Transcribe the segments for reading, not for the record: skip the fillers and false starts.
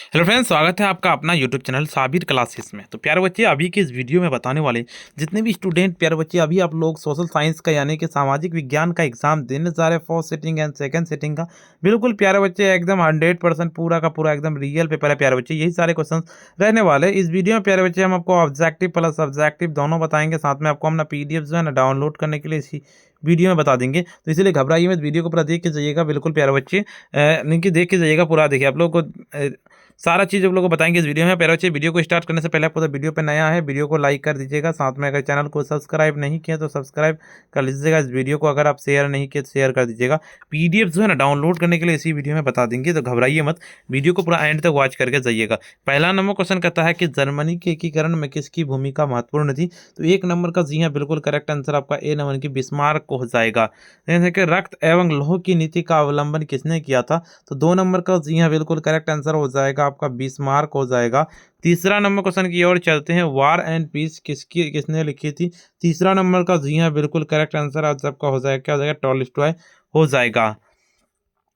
Hello friends, स्वागत है आपका अपना यूट्यूब चैनल साबिर क्लासेस में। तो प्यारे बच्चे, अभी के इस वीडियो में बताने वाले जितने भी स्टूडेंट प्यारे बच्चे अभी आप लोग सोशल साइंस का यानी कि सामाजिक विज्ञान का एग्जाम देने जा रहे हैं, first sitting and second sitting का। बिल्कुल प्यारे बच्चे, एकदम 100% पूरा का पूरा एकदम रियल पेपर है प्यारे बच्चे। यही सारे क्वेश्चन रहने वाले इस वीडियो में प्यारे बच्चे। हम आपको ऑब्जेक्टिव प्लस सब्जेक्टिव दोनों बताएंगे, साथ में आपको अपना पीडीएफ जो है ना डाउनलोड करने के लिए इसी वीडियो में बता देंगे। तो इसीलिए घबराइए मत, वीडियो को पूरा देख के जाइएगा। बिल्कुल प्यारे बच्चे, नहीं कि देख के जाइएगा पूरा। देखिए आप लोग को सारा चीज़ आप लोग को बताएंगे इस वीडियो में। प्यारे बच्चे, वीडियो को स्टार्ट करने से पहले आपको तो वीडियो पे नया है, वीडियो को लाइक कर दीजिएगा। साथ में अगर चैनल को सब्सक्राइब नहीं किया तो सब्सक्राइब कर लीजिएगा। इस वीडियो को अगर आप शेयर नहीं किए तो शेयर कर दीजिएगा। पीडीएफ जो है ना डाउनलोड करने के लिए इसी वीडियो में बता देंगे, तो घबराइए मत, वीडियो को पूरा एंड तक वॉच करके जाइएगा। पहला नंबर क्वेश्चन कहता है कि जर्मनी के एकीकरण में किसकी भूमिका महत्वपूर्ण थी। तो एक नंबर का जी हाँ बिल्कुल करेक्ट आंसर आपका ए नंबर की बिस्मार्क को हो जाएगा। जैसे कि रक्त एवं लौह की नीति का अवलंबन किसने किया था। तो दो नंबर का जी हाँ बिल्कुल करेक्ट आंसर हो जाएगा आपका बिस्मार्क हो जाएगा। तीसरा नंबर क्वेश्चन की ओर चलते हैं। वार एंड पीस किसने लिखी थी। तीसरा नंबर का जी हाँ बिल्कुल करेक्ट आंसर आज आपका हो जाएगा, क्या हो जाएगा, टॉलस्टॉय हो जाएगा।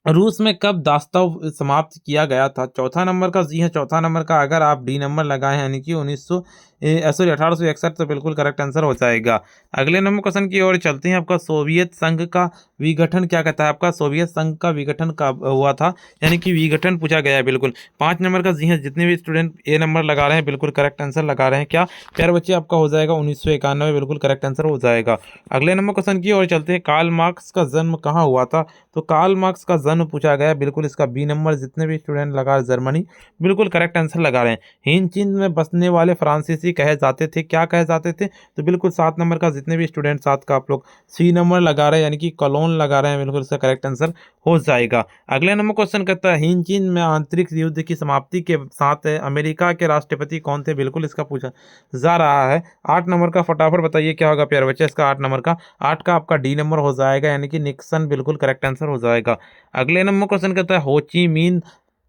रूस में कब दास्ताव समाप्त किया गया था। चौथा नंबर का जी हाँ, चौथा नंबर का अगर आप डी नंबर लगाए हैं यानी कि 1861, तो बिल्कुल करेक्ट आंसर हो जाएगा। अगले नंबर क्वेश्चन की ओर चलते हैं। आपका सोवियत संघ का विघटन क्या कहता है। आपका सोवियत संघ का विघटन कब हुआ था, यानी कि विघटन पूछा गया है। बिल्कुल 5 नंबर का जी हाँ, जितने भी स्टूडेंट ए नंबर लगा रहे हैं बिल्कुल करेक्ट आंसर लगा रहे हैं। क्या प्यारे बच्चे, आपका हो जाएगा 1991, बिल्कुल करेक्ट आंसर हो जाएगा। अगले नंबर क्वेश्चन की ओर चलते हैं। कार्ल मार्क्स का जन्म कहाँ हुआ था। तो कार्ल मार्क्स का जन्म पूछा गया, बिल्कुल इसका बी नंबर। जितने भी स्टूडेंट लगा रहे जर्मनी, बिल्कुल करेक्ट आंसर लगा रहे हैं। हिंद चीन में बसने वाले फ्रांसीसी कहे जाते थे, क्या कहे जाते थे। तो बिल्कुल 7 नंबर का जितने भी स्टूडेंट साथ का आप लोग सी नंबर लगा रहे हैं यानी कि कॉलोन लगा रहे हैं, बिल्कुल इसका करेक्ट आंसर हो जाएगा। अगले नंबर क्वेश्चन कहता है हिंद चीन में आंतरिक युद्ध की समाप्ति के साथ अमेरिका के राष्ट्रपति कौन थे। बिल्कुल इसका पूछा जा रहा है। 8 नंबर का फटाफट बताइए क्या होगा प्यारे बच्चे इसका। 8 नंबर का, 8 का आपका डी नंबर हो जाएगा यानी कि निक्सन, बिल्कुल करेक्ट आंसर हो जाएगा। अगले नंबर क्वेश्चन कहता है हो ची मिन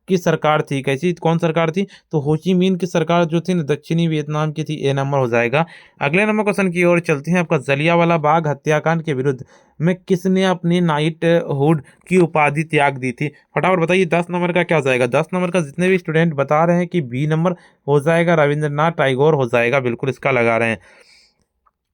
की सरकार थी, कैसी कौन सरकार थी। तो हो ची मिन की सरकार जो थी ना दक्षिणी वियतनाम की थी, ए नंबर हो जाएगा। अगले नंबर क्वेश्चन की ओर चलते हैं। आपका जलियांवाला बाग हत्याकांड के विरुद्ध में किसने अपनी नाइट हुड की उपाधि त्याग दी थी। फटाफट बताइए 10 नंबर का क्या हो जाएगा। 10 नंबर का जितने भी स्टूडेंट बता रहे हैं कि बी नंबर हो जाएगा, रविंद्रनाथ टैगोर हो जाएगा, बिल्कुल इसका लगा रहे हैं।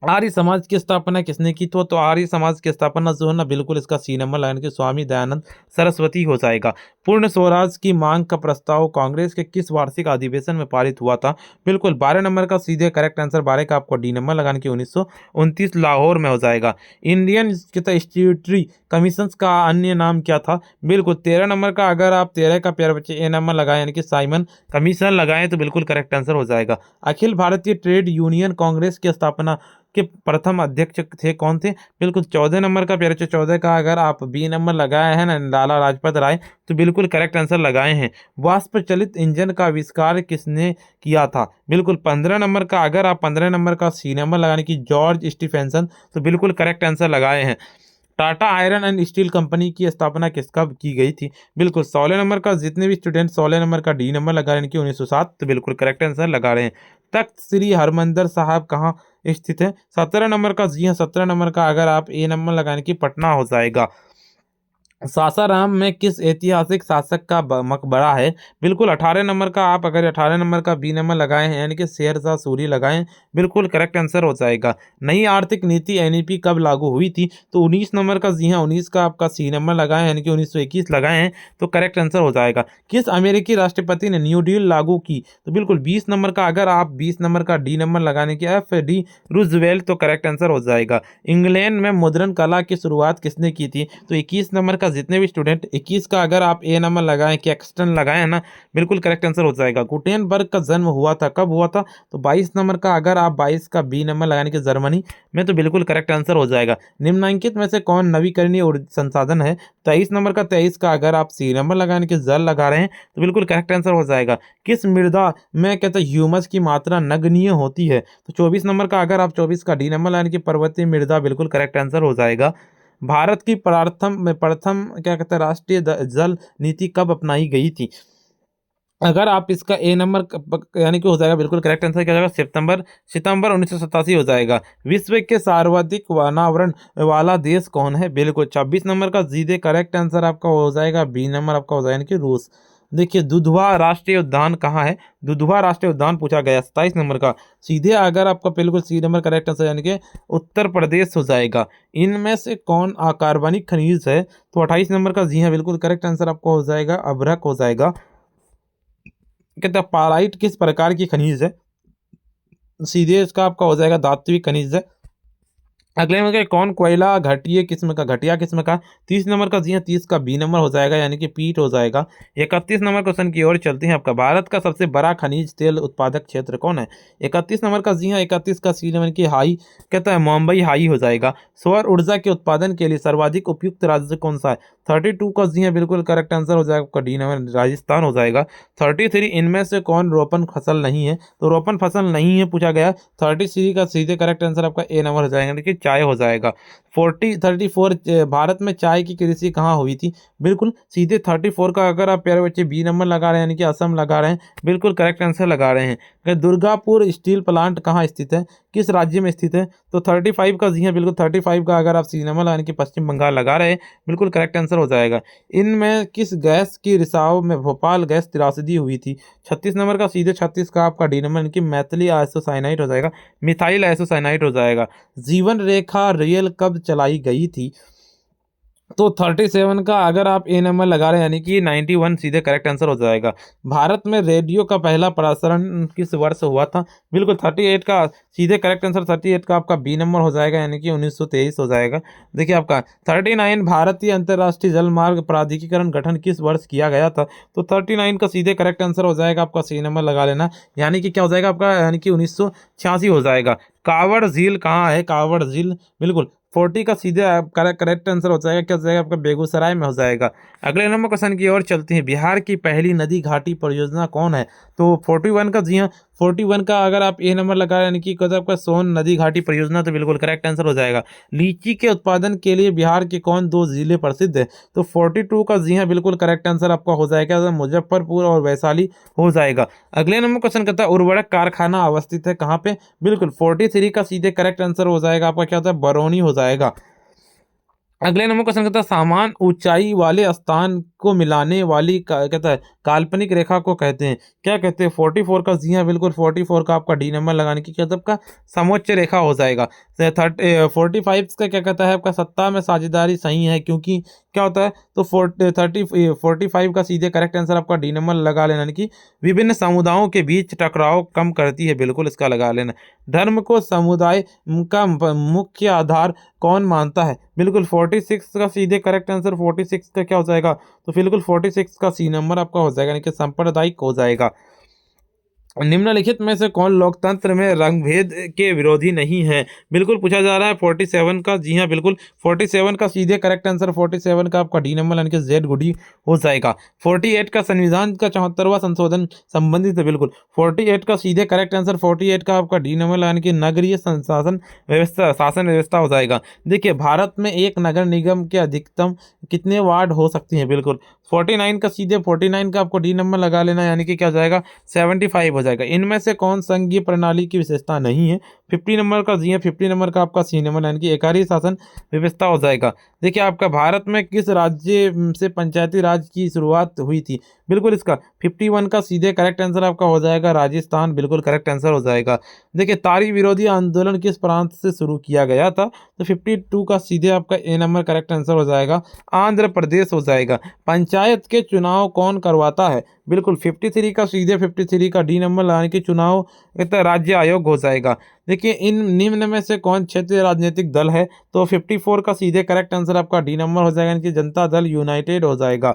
आर्य समाज की स्थापना किसने की। तो आर्य समाज की स्थापना जो है ना बिल्कुल इसका सी नंबर लाइन के स्वामी दयानंद सरस्वती हो जाएगा। पूर्ण स्वराज की मांग का प्रस्ताव कांग्रेस के किस वार्षिक अधिवेशन में पारित हुआ था। बिल्कुल 12 नंबर का सीधे करेक्ट आंसर, 12 का आपको डी नंबर लगाने की 1929 लाहौर में हो जाएगा। इंडियन स्टैट्यूटरी कमीशन का अन्य नाम क्या था। बिल्कुल 13 नंबर का अगर आप 13 का प्यारे बच्चे ए नंबर लगाए यानी कि साइमन कमीशन लगाएं तो बिल्कुल करेक्ट आंसर हो जाएगा। अखिल भारतीय ट्रेड यूनियन कांग्रेस की स्थापना के प्रथम अध्यक्ष थे कौन थे। बिल्कुल 14 नंबर का प्यारे, 14 का अगर आप बी नंबर लगाए हैं ना लाला लाजपत राय, तो बिल्कुल करेक्ट आंसर लगाए हैं। वाष्प चलित इंजन का आविष्कार किसने किया था। बिल्कुल 15 नंबर का अगर आप 15 नंबर का सी नंबर लगाने की जॉर्ज स्टीफेंसन, तो बिल्कुल करेक्ट आंसर लगाए हैं। Tata iron and steel company की स्थापना किस कब की गई थी। बिल्कुल 16 नंबर का जितने भी स्टूडेंट 16 नंबर का डी नंबर लगा रहे हैं कि 1907, तो बिल्कुल करेक्ट आंसर लगा रहे हैं। तख्त श्री हरमंदिर साहब कहाँ स्थित है। 17 नंबर का जी हाँ, 17 नंबर का अगर आप ए नंबर लगाने की पटना हो जाएगा। सासाराम में किस ऐतिहासिक शासक का मकबरा है। बिल्कुल 18 नंबर का आप अगर 18 नंबर का बी नंबर लगाए हैं यानी कि शेरशाह सूरी लगाएं, बिल्कुल करेक्ट आंसर हो जाएगा। नई आर्थिक नीति एनईपी कब लागू हुई थी। तो 19 नंबर का जी हाँ, 19 का आपका सी नंबर लगाए यानी कि 1921 लगाए हैं, तो करेक्ट आंसर हो जाएगा। किस अमेरिकी राष्ट्रपति ने न्यू डील लागू की। तो बिल्कुल 20 नंबर का अगर आप 20 नंबर का डी नंबर लगाने की एफ डी रूजवेल्ट, तो करेक्ट आंसर हो जाएगा। इंग्लैंड में मुद्रण कला की शुरुआत किसने की थी। तो 21 नंबर का जितने भी स्टूडेंट 21 का अगर आप ए नंबर लगाएं कि एक्सटर्न लगाएं ना, बिल्कुल करेक्ट आंसर हो जाएगा। गुटेनबर्ग का जन्म हुआ था, कब हुआ था। तो 22 नंबर का अगर आप 22 का बी नंबर लगाने की जर्मनी में, तो बिल्कुल करेक्ट आंसर हो जाएगा। निम्नलिखित में से कौन नवीकरणीय संसाधन है। 23 नंबर का 23 का अगर आप सी नंबर लगाने की जल लगा रहे हैं, तो बिल्कुल करेक्ट आंसर हो जाएगा। किस मृदा में कहते हैं ह्यूमस की मात्रा नगण्य होती है। तो 24 नंबर का अगर आप 24 का डी नंबर लगाने की पर्वतीय मृदा, बिल्कुल करेक्ट आंसर हो जाएगा। भारत की प्रथम क्या कहते हैं राष्ट्रीय जल नीति कब अपनाई गई थी। अगर आप इसका ए नंबर यानी कि हो जाएगा, बिल्कुल करेक्ट आंसर क्या हो जाएगा, सितंबर 1987 हो जाएगा। विश्व के सर्वाधिक वनावरण वाला देश कौन है। बिल्कुल 26 नंबर का सीधे करेक्ट आंसर आपका हो जाएगा, बी नंबर आपका हो जाएगा यानी कि रूस। देखिए दुधवा राष्ट्रीय उद्यान कहाँ है, दुधवा राष्ट्रीय उद्यान पूछा गया 27 नंबर का। सीधे अगर आपका बिल्कुल सी नंबर करेक्ट आंसर यानी कि उत्तर प्रदेश हो जाएगा। इनमें से कौन अकार्बनिक खनिज है, तो 28 नंबर का जी हाँ बिल्कुल करेक्ट आंसर आपका हो जाएगा अभ्रक हो जाएगा। कहते हैं पाराइट किस प्रकार की खनिज है, सीधे इसका आपका हो जाएगा धात्विक खनिज है। अगले में कौन कोयला घटिया किस्म का, घटिया किस्म का, 30 नंबर का जी हाँ 30 का बी नंबर हो जाएगा यानी कि पीट हो जाएगा। 31 नंबर क्वेश्चन की ओर चलते हैं। आपका भारत का सबसे बड़ा खनिज तेल उत्पादक क्षेत्र कौन है, 31 नंबर का जी हाँ 31 का सी नंबर की हाई, कहता है मुंबई हाई हो जाएगा। सौर ऊर्जा के उत्पादन के लिए सर्वाधिक उपयुक्त राज्य कौन सा है, 32 का जी हाँ बिल्कुल करेक्ट आंसर हो जाएगा आपका डी नंबर राजस्थान हो जाएगा। 33 इनमें से कौन रोपण फसल नहीं है, तो रोपण फसल नहीं है पूछा गया। 33 का सीधे करेक्ट आंसर आपका ए नंबर हो जाएगा यानी कि चाय हो जाएगा। 34 भारत में चाय की कृषि कहाँ हुई थी, बिल्कुल सीधे 34 का अगर आप प्यारे बच्चे बी नंबर लगा रहे हैं यानी कि असम लगा रहे हैं, बिल्कुल करेक्ट आंसर लगा रहे हैं। दुर्गापुर स्टील प्लांट कहाँ स्थित है, किस राज्य में स्थित है, तो 35 का जी है बिल्कुल 35 का अगर आप सी नंबर यानी कि पश्चिम बंगाल लगा रहे हैं, बिल्कुल करेक्ट आंसर हो जाएगा। इनमें किस गैस की रिसाव में भोपाल गैस त्रासदी हुई थी, 36 नंबर का सीधे 36 का आपका डी नंबर यानी कि मैथिली आइसोसाइनाइड हो जाएगा, मिथाइल आइसोसाइनाइड हो जाएगा। जीवन रेखा रेल कब चलाई गई थी, तो 37 का अगर आप ए नंबर लगा रहे हैं यानी कि 91 सीधे करेक्ट आंसर हो जाएगा। भारत में रेडियो का पहला प्रसारण किस वर्ष हुआ था, बिल्कुल 38 का सीधे करेक्ट आंसर 38 का आपका बी नंबर हो जाएगा यानी कि 1923 हो जाएगा। देखिए आपका 39 भारतीय अंतर्राष्ट्रीय जल मार्ग प्राधिकरण गठन किस वर्ष किया गया था, तो 39 का सीधे करेक्ट आंसर हो जाएगा आपका सी नंबर लगा लेना यानी कि क्या हो जाएगा आपका यानी कि 1986 हो जाएगा। कांवड़ झील कहाँ है, कांवड़ झील बिल्कुल 40 का सीधे करेक्ट आंसर हो जाएगा, क्या हो जाएगा आपका बेगूसराय में हो जाएगा। अगले नंबर क्वेश्चन की ओर चलते हैं। बिहार की पहली नदी घाटी परियोजना कौन है, तो 41 का जी हाँ 41 का अगर आप ए नंबर लगा यानी कि आपका सोन नदी घाटी परियोजना, तो बिल्कुल करेक्ट आंसर हो जाएगा। लीची के उत्पादन के लिए बिहार के कौन दो जिले प्रसिद्ध है, तो 42 का जी हाँ बिल्कुल करेक्ट आंसर आपका हो जाएगा मुजफ्फरपुर और वैशाली हो जाएगा। अगले नंबर क्वेश्चन कहता है उर्वरक कारखाना अवस्थित है कहाँ पे, बिल्कुल 43 का सीधे करेक्ट आंसर हो जाएगा आपका क्या होता है बरौनी हो जाएगा। अगले नंबर क्वेश्चन कहता है समान ऊंचाई वाले स्थान को मिलाने वाली कहता है काल्पनिक रेखा को कहते हैं, क्या कहते हैं 44 का जी हाँ बिल्कुल 44 का आपका डी नंबर लगाने की क्या आपका समोच्च रेखा हो जाएगा। 45 का क्या कहता है आपका सत्ता में साझेदारी सही है क्योंकि क्या होता है, तो 45 का सीधे करेक्ट आंसर आपका डी नंबर लगा लेना यानी कि विभिन्न समुदायों के बीच टकराव कम करती है, बिल्कुल इसका लगा लेना। धर्म को समुदाय का मुख्य आधार कौन मानता है, बिल्कुल 46 का सीधे करेक्ट आंसर 46 का क्या हो जाएगा, तो बिल्कुल 46 का सी नंबर आपका हो जाएगा यानी कि सांप्रदायिक हो जाएगा। निम्नलिखित में से कौन लोकतंत्र में रंगभेद के विरोधी नहीं है, बिल्कुल पूछा जा रहा है 47 का जी हाँ बिल्कुल 47 का सीधे करेक्ट आंसर 47 का आपका डी नंबर यानी कि जेड गुडी हो जाएगा। 48 का संविधान का 74वां संशोधन संबंधित है, बिल्कुल 48 का सीधे करेक्ट आंसर 48 का आपका डी नंबर यानी कि नगरीय शासन व्यवस्था हो जाएगा। देखिए भारत में एक नगर निगम के अधिकतम कितने वार्ड हो सकती हैं, बिल्कुल 49 का सीधे 49 का आपको डी नंबर लगा लेना यानी कि क्या हो जाएगा 75 हो जाएगा। इनमें से कौन संघीय प्रणाली की विशेषता नहीं है, 50 नंबर का जी है 50 नंबर का आपका सी नंबर यानी कि एकाकी शासन व्यवस्था हो जाएगा। देखिए आपका भारत में किस राज्य से पंचायती राज की शुरुआत हुई थी, बिल्कुल इसका 51 का सीधे करेक्ट आंसर आपका हो जाएगा राजस्थान, बिल्कुल करेक्ट आंसर हो जाएगा। देखिए तारी विरोधी आंदोलन किस प्रांत से शुरू किया गया था, तो 52 का सीधे आपका ए नंबर करेक्ट आंसर हो जाएगा आंध्र प्रदेश हो जाएगा। पंचायत के चुनाव कौन करवाता है, बिल्कुल 53 का सीधे 53 का डी नंबर लगाने के चुनाव राज्य आयोग हो जाएगा। देखिए इन निम्न में से कौन क्षेत्रीय राजनीतिक दल है, तो 54 का सीधे करेक्ट आंसर आपका डी नंबर हो जाएगा यानी कि जनता दल यूनाइटेड हो जाएगा।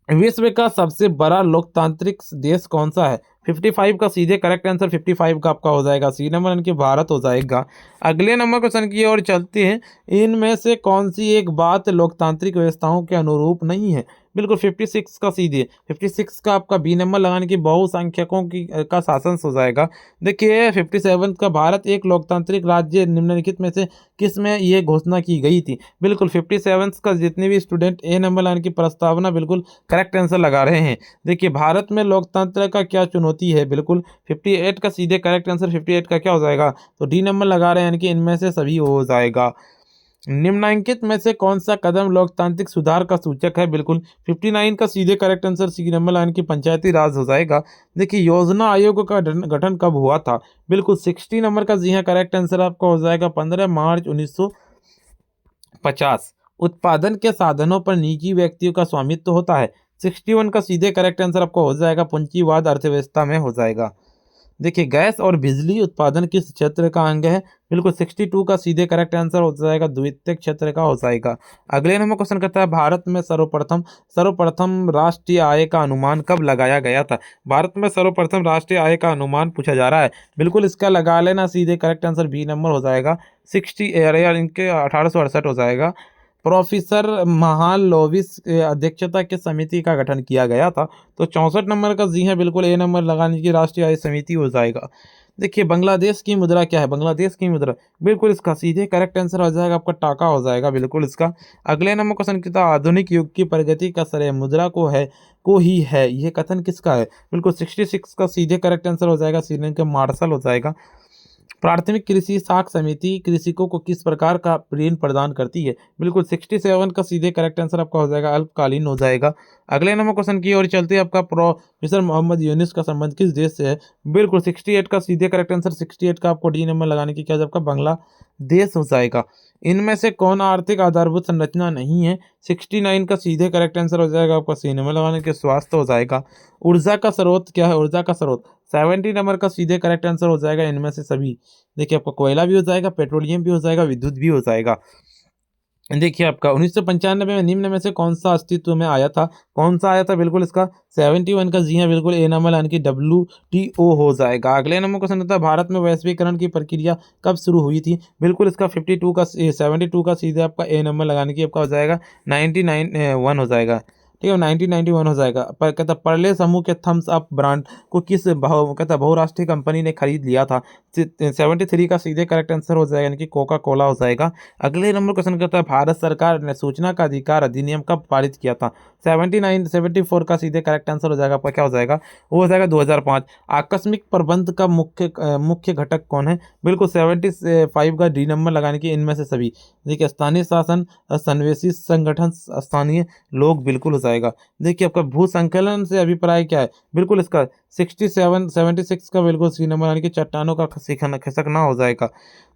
विश्व का सबसे बड़ा लोकतांत्रिक देश कौन सा है, 55 का सीधे करेक्ट आंसर 55 का आपका हो जाएगा सी नंबर यानी कि भारत हो जाएगा। अगले नंबर क्वेश्चन की ओर चलते हैं। इनमें से कौन सी एक बात लोकतांत्रिक व्यवस्थाओं के अनुरूप नहीं है, बिल्कुल 56 का सीधे 56 का आपका बी नंबर लगाने की बहुसंख्यकों की का शासन हो जाएगा। देखिए 57 का भारत एक लोकतांत्रिक राज्य निम्नलिखित में से किस में ये घोषणा की गई थी, बिल्कुल 57 का जितने भी स्टूडेंट ए नंबर लगाने की प्रस्तावना बिल्कुल करेक्ट आंसर लगा रहे हैं। देखिए भारत में लोकतंत्र का क्या चुनौती है, बिल्कुल 58 का सीधे करेक्ट आंसर 58 का क्या हो जाएगा, तो डी नंबर लगा रहे हैं यानी कि इनमें से सभी हो जाएगा। निम्नलिखित में से कौन सा कदम लोकतांत्रिक सुधार का सूचक है? बिल्कुल 59 का सीधे correct answer C number line की पंचायती राज हो जाएगा। देखिए योजना आयोग का गठन कब हुआ था? बिल्कुल 60 नंबर का जी हाँ करेक्ट आंसर आपका हो जाएगा 15 मार्च 1950। उत्पादन के साधनों पर निजी व्यक्तियों का स्वामित्व होता है। 61 का सीधे करेक्ट आंसर आपको हो जाएगा पूंजीवाद अर्थव्यवस्था में हो जाएगा। देखिए गैस और बिजली उत्पादन किस क्षेत्र का अंग है? बिल्कुल 62 का सीधे करेक्ट आंसर हो जाएगा द्वितीय क्षेत्र का हो जाएगा। अगले नंबर क्वेश्चन करता है भारत में सर्वप्रथम सर्वप्रथम राष्ट्रीय आय का अनुमान कब लगाया गया था? भारत में सर्वप्रथम राष्ट्रीय आय का अनुमान पूछा जा रहा है। बिल्कुल इसका लगा लेना सीधे करेक्ट आंसर बी नंबर हो जाएगा 60 इनके 1868 हो जाएगा। प्रोफेसर महालनोबिस की अध्यक्षता की समिति का गठन किया गया था। तो 64 नंबर का जी है बिल्कुल ए नंबर लगाने की राष्ट्रीय आय समिति हो जाएगा। देखिए बांग्लादेश की मुद्रा क्या है? बांग्लादेश की मुद्रा बिल्कुल इसका सीधे करेक्ट आंसर हो जाएगा आपका टाका हो जाएगा बिल्कुल इसका। अगले नंबर क्वेश्चन कितना आधुनिक युग की प्रगति का श्रेय मुद्रा को ही है, यह कथन किसका है? बिल्कुल 66 का सीधे करेक्ट आंसर हो जाएगा श्रीलंका मार्शल हो जाएगा। प्राथमिक कृषि साख समिति कृषकों को किस प्रकार का ऋण प्रदान करती है? बिल्कुल 67 का सीधे करेक्ट आंसर आपका हो जाएगा अल्पकालीन हो जाएगा। अगले नंबर क्वेश्चन की ओर चलते हैं आपका प्रोफेसर मोहम्मद यूनुस का संबंध किस देश से है? बिल्कुल 68 का सीधे करेक्ट आंसर 68 का आपको डी नंबर लगाने की क्या आपका बांग्लादेश हो जाएगा। इनमें से कौन आर्थिक आधारभूत संरचना नहीं है? 69 का सीधे करेक्ट आंसर हो जाएगा आपका सी नंबर लगाने के स्वास्थ्य हो जाएगा। ऊर्जा का स्रोत क्या है? ऊर्जा का स्रोत 70 नंबर का सीधे करेक्ट आंसर हो जाएगा इनमें से सभी। देखिए आपका कोयला भी हो जाएगा, पेट्रोलियम भी हो जाएगा, विद्युत भी हो जाएगा। देखिए आपका 1995 में निम्न में से कौन सा अस्तित्व में आया था? कौन सा आया था? बिल्कुल इसका 71 का जी हाँ बिल्कुल ए नंबर यानी कि WTO हो जाएगा। अगले नंबर क्वेश्चन होता है भारत में वैश्वीकरण की प्रक्रिया कब शुरू हुई थी? बिल्कुल इसका 72 का सीधे आपका ए नंबर लगाने की आपका हो जाएगा 1991 हो जाएगा। ठीक है 1991 हो जाएगा। पर कहता परले समूह के थम्स अप ब्रांड को किस बहुराष्ट्रीय कंपनी ने खरीद लिया था? 73 का सीधे करेक्ट आंसर हो जाएगा यानी कि कोका कोला हो जाएगा। अगले नंबर क्वेश्चन करता है भारत सरकार ने सूचना का अधिकार अधिनियम कब पारित किया था? 74 का सीधे करेक्ट आंसर हो जाएगा आपका क्या हो जाएगा? वो हो जाएगा 2005। आकस्मिक प्रबंध का मुख्य घटक कौन है? बिल्कुल 75 का डी नंबर लगाने की इनमें से सभी। देखिए स्थानीय शासन, समावेशी संगठन, स्थानीय लोग बिल्कुल हो जाएगा। देखिए आपका भू संकलन से अभिप्राय क्या है? बिल्कुल इसका 76 का बिल्कुल सी नंबर यानी कि चट्टानों का खिसकना हो जाएगा।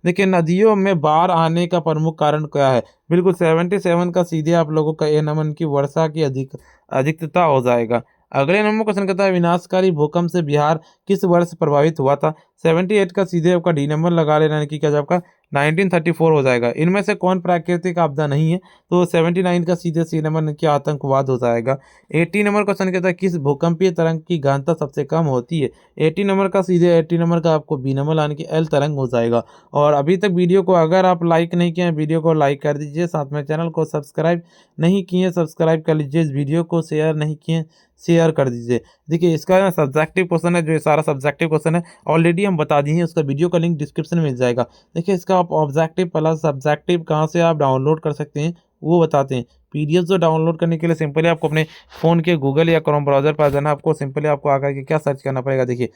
देखिए नदियों में बाढ़ आने का प्रमुख कारण क्या है? बिल्कुल 77 का सीधे आप लोगों का ए नमन की वर्षा की अधिकता हो जाएगा। अगले नंबर क्वेश्चन कहता है विनाशकारी भूकंप से बिहार किस वर्ष प्रभावित हुआ था? 78 का सीधे आपका डी नंबर लगा लेना कि क्या आपका 1934 हो जाएगा। इनमें से कौन प्राकृतिक आपदा नहीं है? तो 79 का सीधे सी नंबर की आतंकवाद हो जाएगा। 80 नंबर क्वेश्चन कहता है किस भूकंपीय तरंग की गहनता सबसे कम होती है? 80 नंबर का सीधे 80 नंबर का आपको बी नंबर लाने की एल तरंग हो जाएगा। और अभी तक वीडियो को अगर आप लाइक नहीं किए हैं वीडियो को लाइक कर दीजिए, साथ में चैनल को सब्सक्राइब नहीं किए सब्सक्राइब कर लीजिए, इस वीडियो को शेयर नहीं किए शेयर कर दीजिए। देखिए इसका ना सब्जेक्टिव क्वेश्चन है, जो ये सारा सब्जेक्टिव क्वेश्चन है ऑलरेडी हम बता दिए हैं, उसका वीडियो का लिंक डिस्क्रिप्शन में मिल जाएगा। देखिए इसका आप ऑब्जेक्टिव प्लस सब्जेक्टिव कहाँ से आप डाउनलोड कर सकते हैं वो बताते हैं। पीडीएफ जो डाउनलोड करने के लिए सिंपली आपको अपने फ़ोन के गूगल या क्रोम ब्राउज़र पर जाना, आपको सिंपली आपको आकर के क्या सर्च करना पड़ेगा। देखिए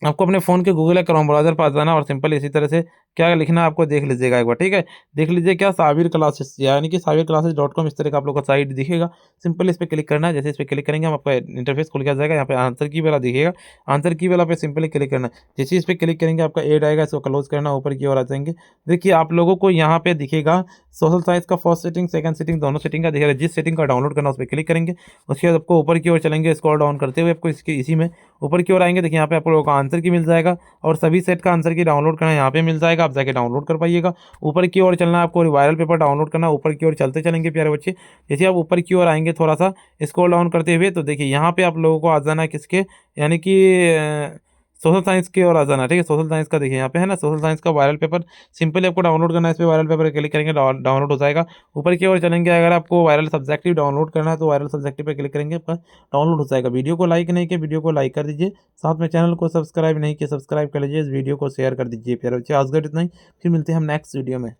आपको अपने फ़ोन के गूगल या क्रोम ब्राउज़र पर जाना और सिंपल इसी तरह से क्या लिखना है आपको देख लीजिएगा एक बार, ठीक है। देख लीजिए क्या साबिर क्लासेस यानी कि sabirclasses.com इस तरह का आप लोग का साइट दिखेगा। सिंपल इस पर क्लिक करना है, जैसे इस पर क्लिक करेंगे हम आपका इंटरफेस खुल के आ जाएगा। यहाँ पे आंसर की वाला दिखेगा, आंसर की वाला पे सिंपली क्लिक करना है। जैसे इस पर क्लिक करेंगे आपका ऐड आएगा, इसको क्लोज करना, ऊपर की ओर आ जाएंगे। देखिए आप लोगों को यहाँ पे दिखेगा सोशल साइंस का फर्स्ट सेटिंग सेकंड सेटिंग दोनों सेटिंग का दिखेगा। जिस सेटिंग का डाउनलोड करना उस पर क्लिक करेंगे, उसके बाद आपको ऊपर की ओर चलेंगे स्क्रॉल डाउन करते हुए आपको इसी में ऊपर की ओर आएंगे। देखिए यहाँ पे आप लोगों का आंसर की मिल जाएगा और सभी सेट का आंसर की डाउनलोड करना यहाँ पे मिल जाएगा, आप जाके डाउनलोड कर पाइएगा। ऊपर की ओर चलना है आपको, वायरल पेपर डाउनलोड करना, ऊपर की ओर चलते चलेंगे प्यारे बच्चे। जैसे आप ऊपर की ओर आएंगे थोड़ा सा स्क्रॉल डाउन करते हुए, तो देखिए यहाँ पे आप लोगों को आ जाना है किसके, यानी कि सोशल साइंस की ओर आ जाना, ठीक है। सोशल साइंस का देखिए यहाँ पे है ना सोशल साइंस का वायरल पेपर, सिंपली आपको डाउनलोड करना है। इस पर वायरल पेपर क्लिक करेंगे डाउनलोड हो जाएगा। ऊपर की ओर चलेंगे, अगर आपको वायरल सब्जेक्टिव डाउनलोड करना है तो वायरल सब्जेक्टिव पर क्लिक करेंगे, आपका डाउनलोड हो जाएगा। वीडियो को लाइक नहीं किया वीडियो को लाइक कर दीजिए, साथ में चैनल को सब्सक्राइब नहीं किया सब्सक्राइब कर लीजिए, इस वीडियो को शेयर कर दीजिए प्यारे बच्चे। आज इतना ही, फिर मिलते हैं हम नेक्स्ट वीडियो में।